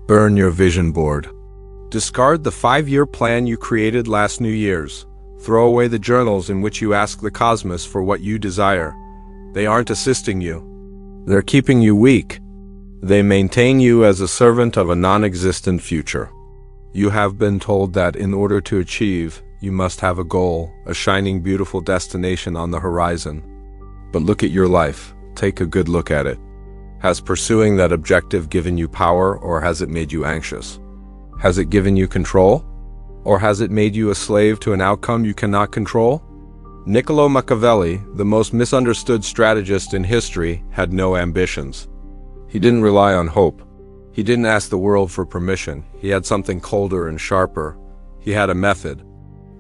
Burn your vision board. Discard the 5-year plan you created last New Year's. Throw away the journals in which you ask the cosmos for what you desire. They aren't assisting you. They're keeping you weak. They maintain you as a servant of a non-existent future. You have been told that in order to achieve, you must have a goal, a shining, beautiful destination on the horizon. But look at your life. Take a good look at it. Has pursuing that objective given you power, or has it made you anxious? Has it given you control? Or has it made you a slave to an outcome you cannot control? Niccolò Machiavelli, the most misunderstood strategist in history, had no ambitions. He didn't rely on hope. He didn't ask the world for permission. He had something colder and sharper. He had a method.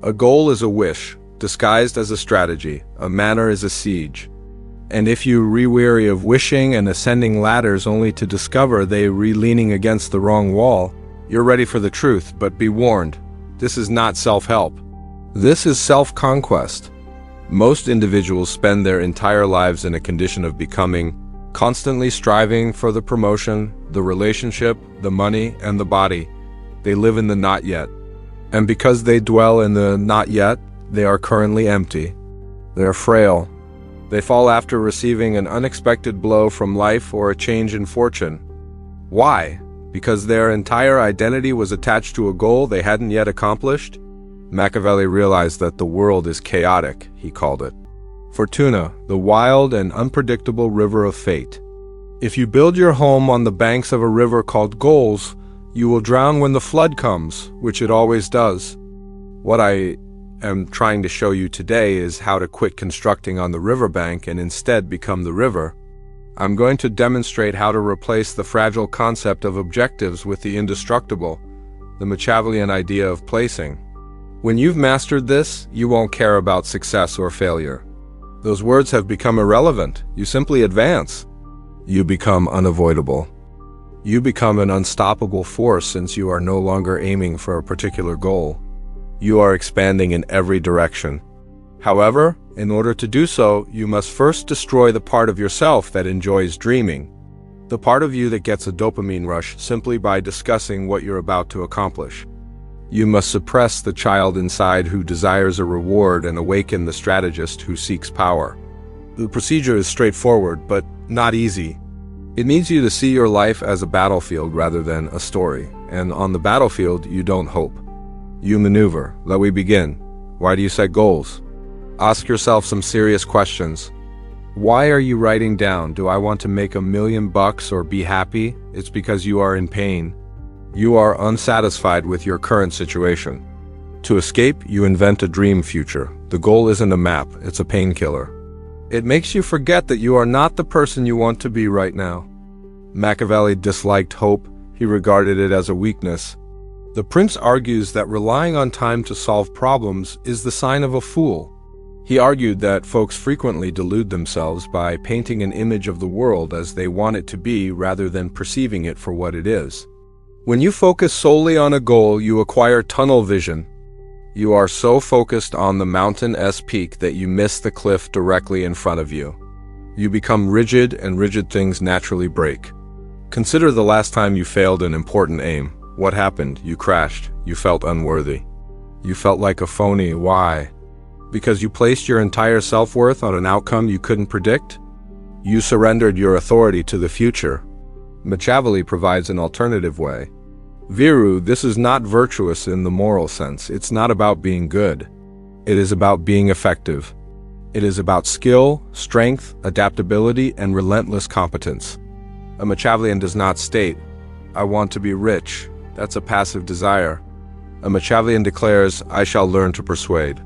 A goal is a wish, disguised as a strategy. A manner is a siege. And if you re-weary of wishing and ascending ladders only to discover they re-leaning against the wrong wall, you're ready for the truth, but be warned. This is not self-help. This is self-conquest. Most individuals spend their entire lives in a condition of becoming, constantly striving for the promotion, the relationship, the money, and the body. They live in the not yet. And because they dwell in the not yet, they are currently empty. They are frail. They fall after receiving an unexpected blow from life or a change in fortune. Why? Because their entire identity was attached to a goal they hadn't yet accomplished? Machiavelli realized that the world is chaotic, he called it. Fortuna, the wild and unpredictable river of fate. If you build your home on the banks of a river called goals, you will drown when the flood comes, which it always does. What I am trying to show you today is how to quit constructing on the riverbank and instead become the river. I'm going to demonstrate how to replace the fragile concept of objectives with the indestructible, the Machiavellian idea of placing. When you've mastered this, you won't care about success or failure. Those words have become irrelevant. You simply advance. You become unavoidable. You become an unstoppable force since you are no longer aiming for a particular goal. You are expanding in every direction. However, in order to do so, you must first destroy the part of yourself that enjoys dreaming, the part of you that gets a dopamine rush simply by discussing what you're about to accomplish. You must suppress the child inside who desires a reward and awaken the strategist who seeks power. The procedure is straightforward, but not easy. It needs you to see your life as a battlefield rather than a story, and on the battlefield, you don't hope. You maneuver. Let me begin. Why do you set goals? Ask yourself some serious questions. Why are you writing down, do I want to make $1 million or be happy? It's because you are in pain. You are unsatisfied with your current situation. To escape, you invent a dream future. The goal isn't a map, it's a painkiller. It makes you forget that you are not the person you want to be right now. Machiavelli disliked hope. He regarded it as a weakness. The prince argues that relying on time to solve problems is the sign of a fool. He argued that folks frequently delude themselves by painting an image of the world as they want it to be rather than perceiving it for what it is. When you focus solely on a goal, you acquire tunnel vision. You are so focused on the mountain's peak that you miss the cliff directly in front of you. You become rigid, and rigid things naturally break. Consider the last time you failed an important aim. What happened? You crashed. You felt unworthy. You felt like a phony. Why? Because you placed your entire self-worth on an outcome you couldn't predict? You surrendered your authority to the future. Machiavelli provides an alternative way. Virtù, this is not virtuous in the moral sense. It's not about being good. It is about being effective. It is about skill, strength, adaptability, and relentless competence. A Machiavellian does not state, I want to be rich. That's a passive desire. A Machiavellian declares, I shall learn to persuade.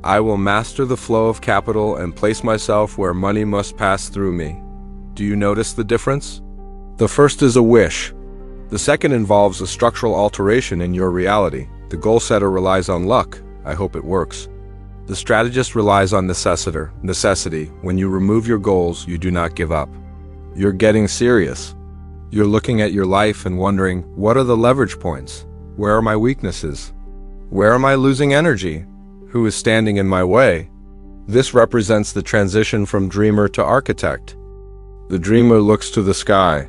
I will master the flow of capital and place myself where money must pass through me. Do you notice the difference? The first is a wish. The second involves a structural alteration in your reality. The goal setter relies on luck. I hope it works. The strategist relies on necessity. When you remove your goals, you do not give up. You're getting serious. You're looking at your life and wondering, what are the leverage points? Where are my weaknesses? Where am I losing energy? Who is standing in my way? This represents the transition from dreamer to architect. The dreamer looks to the sky.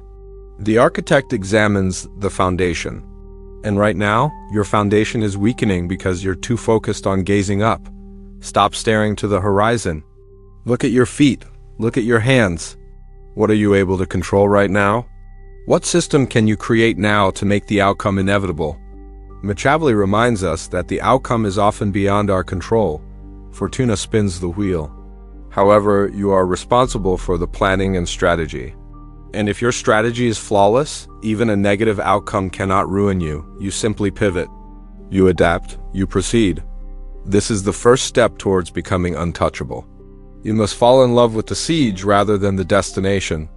The architect examines the foundation. And right now, your foundation is weakening because you're too focused on gazing up. Stop staring to the horizon. Look at your feet. Look at your hands. What are you able to control right now? What system can you create now to make the outcome inevitable? Machiavelli reminds us that the outcome is often beyond our control. Fortuna spins the wheel. However, you are responsible for the planning and strategy. And if your strategy is flawless, even a negative outcome cannot ruin you. You simply pivot. You adapt. You proceed. This is the first step towards becoming untouchable. You must fall in love with the siege rather than the destination.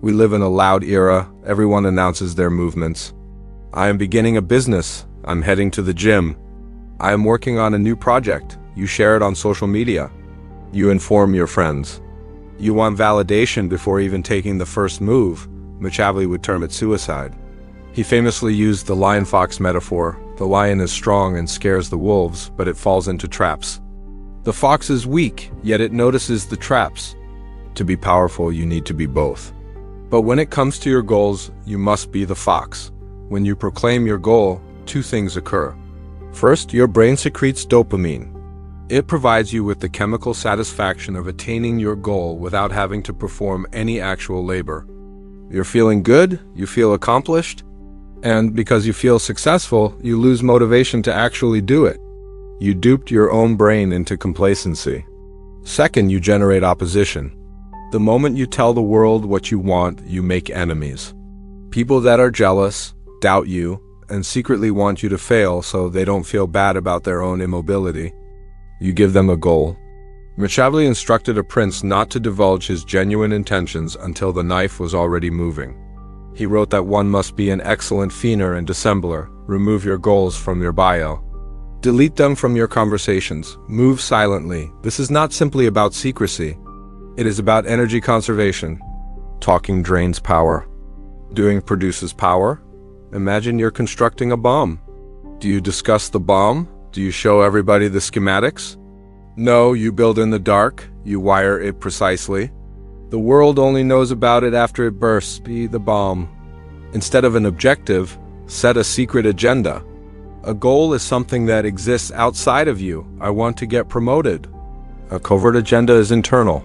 We live in a loud era. Everyone announces their movements. I am beginning a business. I'm heading to the gym. I am working on a new project. You share it on social media. You inform your friends. You want validation before even taking the first move. Machiavelli would term it suicide. He famously used the lion-fox metaphor. The lion is strong and scares the wolves, but it falls into traps. The fox is weak, yet it notices the traps. To be powerful, you need to be both. But when it comes to your goals, you must be the fox. When you proclaim your goal, two things occur. First, your brain secretes dopamine. It provides you with the chemical satisfaction of attaining your goal without having to perform any actual labor. You're feeling good, you feel accomplished, and because you feel successful, you lose motivation to actually do it. You duped your own brain into complacency. Second, you generate opposition. The moment you tell the world what you want, you make enemies. People that are jealous, doubt you, and secretly want you to fail so they don't feel bad about their own immobility. You give them a goal. Machiavelli instructed a prince not to divulge his genuine intentions until the knife was already moving. He wrote that one must be an excellent feigner and dissembler. Remove your goals from your bio. Delete them from your conversations. Move silently. This is not simply about secrecy. It is about energy conservation. Talking drains power. Doing produces power. Imagine you're constructing a bomb. Do you discuss the bomb? Do you show everybody the schematics? No, you build in the dark. You wire it precisely. The world only knows about it after it bursts. Be the bomb. Instead of an objective, set a secret agenda. A goal is something that exists outside of you. I want to get promoted. A covert agenda is internal.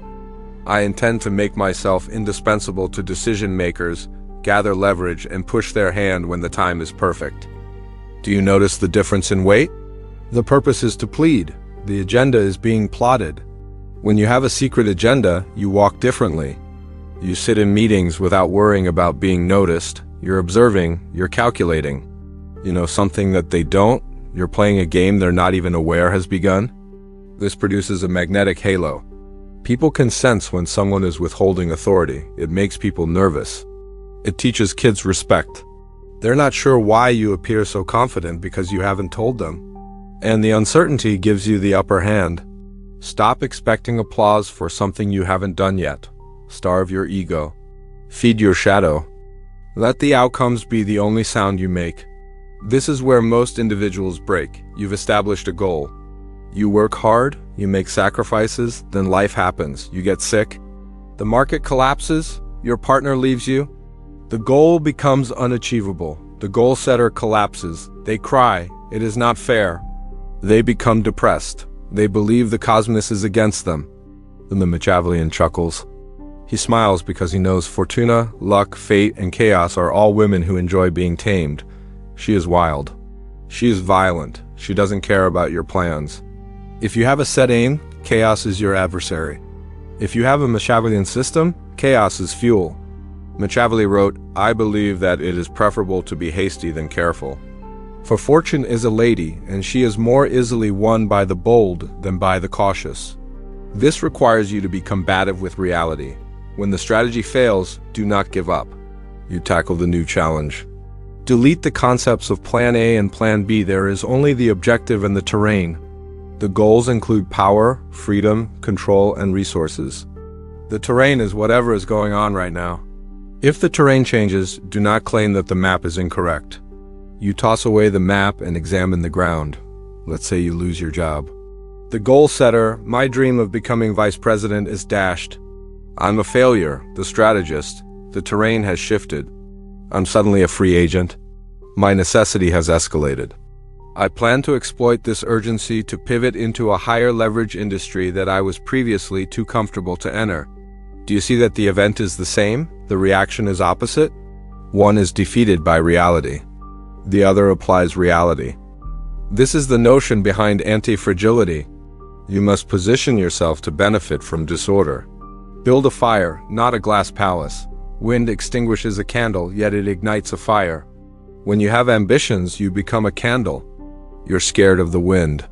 I intend to make myself indispensable to decision makers, gather leverage, and push their hand when the time is perfect. Do you notice the difference in weight? The purpose is to plead. The agenda is being plotted. When you have a secret agenda, you walk differently. You sit in meetings without worrying about being noticed. You're observing, you're calculating. You know something that they don't? You're playing a game they're not even aware has begun? This produces a magnetic halo. People can sense when someone is withholding authority. It makes people nervous. It teaches kids respect. They're not sure why you appear so confident because you haven't told them. And the uncertainty gives you the upper hand. Stop expecting applause for something you haven't done yet. Starve your ego. Feed your shadow. Let the outcomes be the only sound you make. This is where most individuals break. You've established a goal. You work hard, you make sacrifices, then life happens. You get sick. The market collapses, your partner leaves you. The goal becomes unachievable. The goal setter collapses. They cry. It is not fair. They become depressed. They believe the cosmos is against them. Then the Machiavellian chuckles. He smiles because he knows Fortuna, luck, fate, and chaos are all women who enjoy being tamed. She is wild. She is violent. She doesn't care about your plans. If you have a set aim, chaos is your adversary. If you have a Machiavellian system, chaos is fuel. Machiavelli wrote, "I believe that it is preferable to be hasty than careful. For fortune is a lady, and she is more easily won by the bold than by the cautious." This requires you to be combative with reality. When the strategy fails, do not give up. You tackle the new challenge. Delete the concepts of Plan A and Plan B. There is only the objective and the terrain. The goals include power, freedom, control, and resources. The terrain is whatever is going on right now. If the terrain changes, do not claim that the map is incorrect. You toss away the map and examine the ground. Let's say you lose your job. The goal setter, my dream of becoming vice president is dashed. I'm a failure, the strategist. The terrain has shifted. I'm suddenly a free agent. My necessity has escalated. I plan to exploit this urgency to pivot into a higher leverage industry that I was previously too comfortable to enter. Do you see that the event is the same? The reaction is opposite? One is defeated by reality. The other applies reality. This is the notion behind anti-fragility. You must position yourself to benefit from disorder. Build a fire, not a glass palace. Wind extinguishes a candle, yet it ignites a fire. When you have ambitions, you become a candle. You're scared of the wind.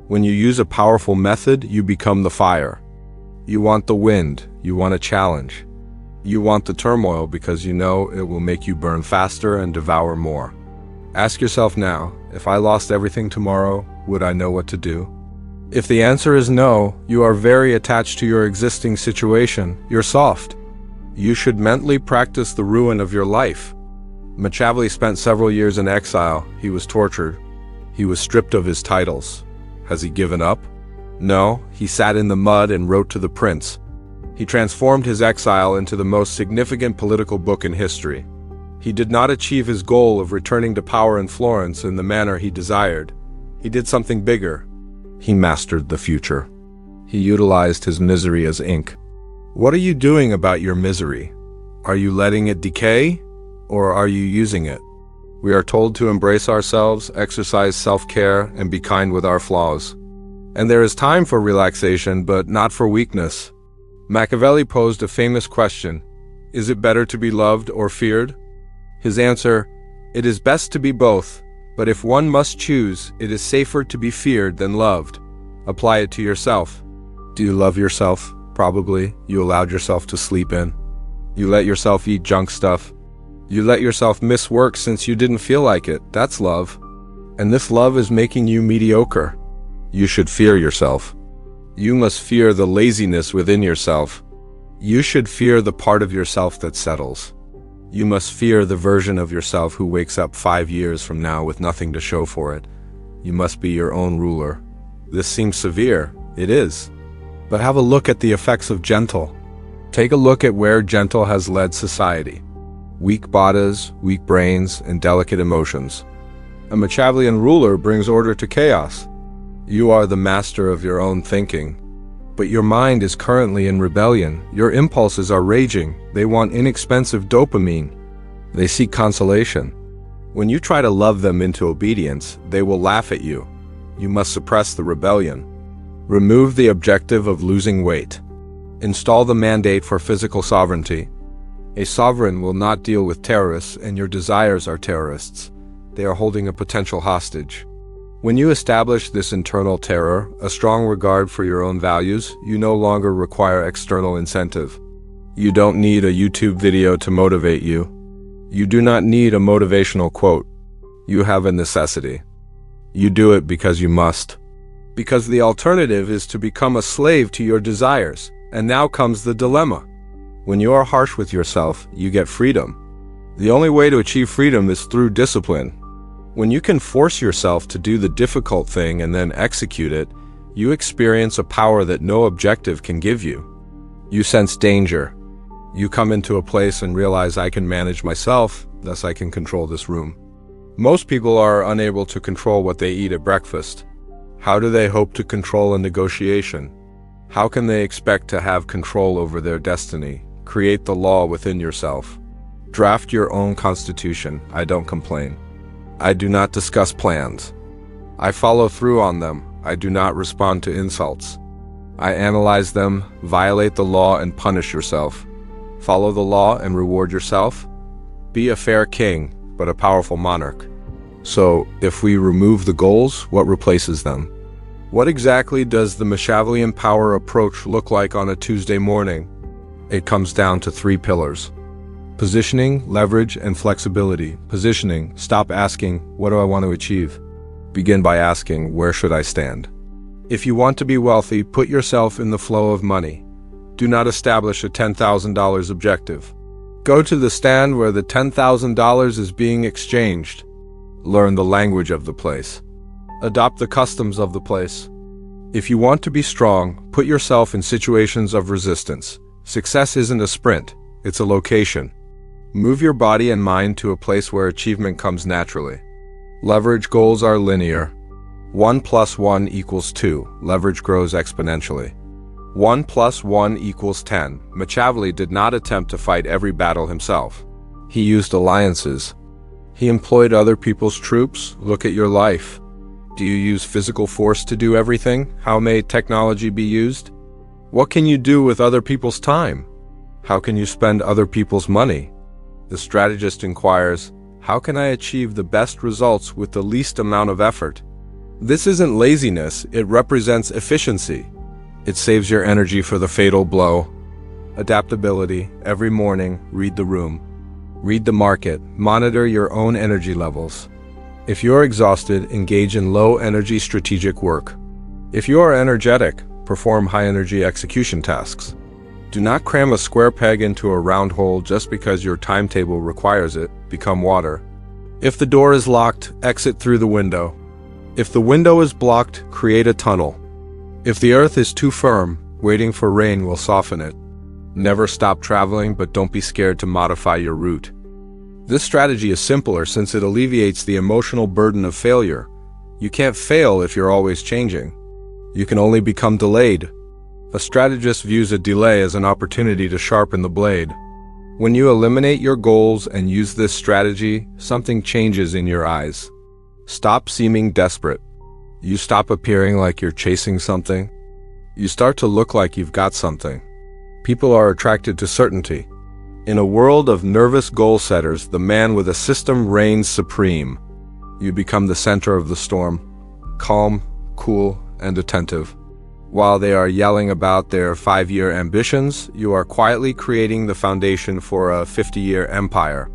When you use a powerful method, you become the fire. You want the wind, you want a challenge. You want the turmoil because you know it will make you burn faster and devour more. Ask yourself now, if I lost everything tomorrow, would I know what to do? If the answer is no, you are very attached to your existing situation. You're soft. You should mentally practice the ruin of your life. Machiavelli spent several years in exile. He was tortured. He was stripped of his titles. Has he given up? No, he sat in the mud and wrote to the prince. He transformed his exile into the most significant political book in history. He did not achieve his goal of returning to power in Florence in the manner he desired. He did something bigger. He mastered the future. He utilized his misery as ink. What are you doing about your misery? Are you letting it decay, or are you using it? We are told to embrace ourselves, exercise self-care, and be kind with our flaws. And there is time for relaxation, but not for weakness. Machiavelli posed a famous question: is it better to be loved or feared? His answer: it is best to be both, but if one must choose, it is safer to be feared than loved. Apply it to yourself. Do you love yourself? Probably. You allowed yourself to sleep in. You let yourself eat junk stuff. You let yourself miss work since you didn't feel like it. That's love. And this love is making you mediocre. You should fear yourself. You must fear the laziness within yourself. You should fear the part of yourself that settles. You must fear the version of yourself who wakes up 5 years from now with nothing to show for it. You must be your own ruler. This seems severe. It is. But have a look at the effects of gentle. Take a look at where gentle has led society. Weak bodies, weak brains, and delicate emotions. A Machiavellian ruler brings order to chaos. You are the master of your own thinking. But your mind is currently in rebellion. Your impulses are raging. They want inexpensive dopamine. They seek consolation. When you try to love them into obedience, they will laugh at you. You must suppress the rebellion. Remove the objective of losing weight. Install the mandate for physical sovereignty. A sovereign will not deal with terrorists, and your desires are terrorists. They are holding a potential hostage. When you establish this internal terror, a strong regard for your own values, you no longer require external incentive. You don't need a YouTube video to motivate you. You do not need a motivational quote. You have a necessity. You do it because you must. Because the alternative is to become a slave to your desires. And now comes the dilemma. When you are harsh with yourself, you get freedom. The only way to achieve freedom is through discipline. When you can force yourself to do the difficult thing and then execute it, you experience a power that no objective can give you. You sense danger. You come into a place and realize, I can manage myself, thus I can control this room. Most people are unable to control what they eat at breakfast. How do they hope to control a negotiation? How can they expect to have control over their destiny? Create the law within yourself. Draft your own constitution. I don't complain. I do not discuss plans. I follow through on them. I do not respond to insults. I analyze them, violate the law, and punish yourself. Follow the law and reward yourself. Be a fair king, but a powerful monarch. So, if we remove the goals, what replaces them? What exactly does the Machiavellian power approach look like on a Tuesday morning? It comes down to 3 pillars. Positioning, leverage, and flexibility. Positioning, stop asking, what do I want to achieve? Begin by asking, where should I stand? If you want to be wealthy, put yourself in the flow of money. Do not establish a $10,000 objective. Go to the stand where the $10,000 is being exchanged. Learn the language of the place. Adopt the customs of the place. If you want to be strong, put yourself in situations of resistance. Success isn't a sprint, it's a location. Move your body and mind to a place where achievement comes naturally. Leverage goals are linear. 1 + 1 = 2. Leverage grows exponentially. 1 + 1 = 10. Machiavelli did not attempt to fight every battle himself. He used alliances. He employed other people's troops. Look at your life. Do you use physical force to do everything? How may technology be used? What can you do with other people's time? How can you spend other people's money? The strategist inquires, how can I achieve the best results with the least amount of effort? This isn't laziness, it represents efficiency. It saves your energy for the fatal blow. Adaptability. Every morning, read the room. Read the market. Monitor your own energy levels. If you're exhausted, engage in low-energy strategic work. If you are energetic, perform high-energy execution tasks. Do not cram a square peg into a round hole just because your timetable requires it. Become water. If the door is locked, exit through the window. If the window is blocked, create a tunnel. If the earth is too firm, waiting for rain will soften it. Never stop traveling, but don't be scared to modify your route. This strategy is simpler since it alleviates the emotional burden of failure. You can't fail if you're always changing. You can only become delayed. A strategist views a delay as an opportunity to sharpen the blade. When you eliminate your goals and use this strategy, something changes in your eyes. Stop seeming desperate. You stop appearing like you're chasing something. You start to look like you've got something. People are attracted to certainty. In a world of nervous goal setters, the man with a system reigns supreme. You become the center of the storm, calm, cool, and attentive. While they are yelling about their 5-year ambitions, you are quietly creating the foundation for a 50-year empire.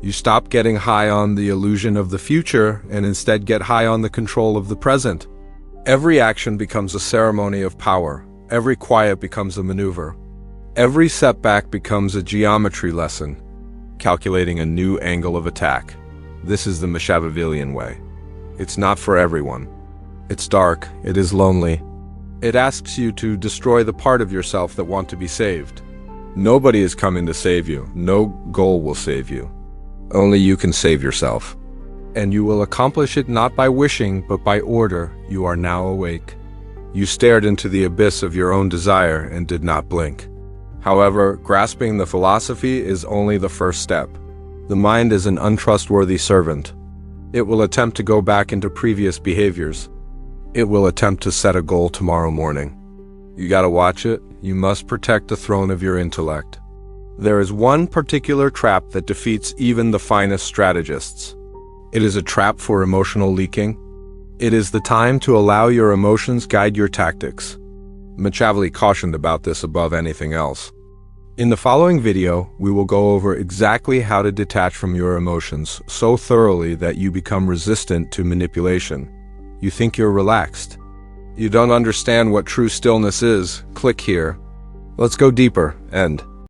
You stop getting high on the illusion of the future and instead get high on the control of the present. Every action becomes a ceremony of power. Every quiet becomes a maneuver. Every setback becomes a geometry lesson, calculating a new angle of attack. This is the Machiavellian way. It's not for everyone. It's dark. It is lonely. It asks you to destroy the part of yourself that wants to be saved. Nobody is coming to save you. No goal will save you. Only you can save yourself. And you will accomplish it not by wishing, but by order. You are now awake. You stared into the abyss of your own desire and did not blink. However, grasping the philosophy is only the first step. The mind is an untrustworthy servant. It will attempt to go back into previous behaviors. It will attempt to set a goal tomorrow morning. You gotta watch it. You must protect the throne of your intellect. There is one particular trap that defeats even the finest strategists. It is a trap for emotional leaking. It is the time to allow your emotions guide your tactics. Machiavelli cautioned about this above anything else. In the following video, we will go over exactly how to detach from your emotions so thoroughly that you become resistant to manipulation. You think you're relaxed. You don't understand what true stillness is. Click here. Let's go deeper. End.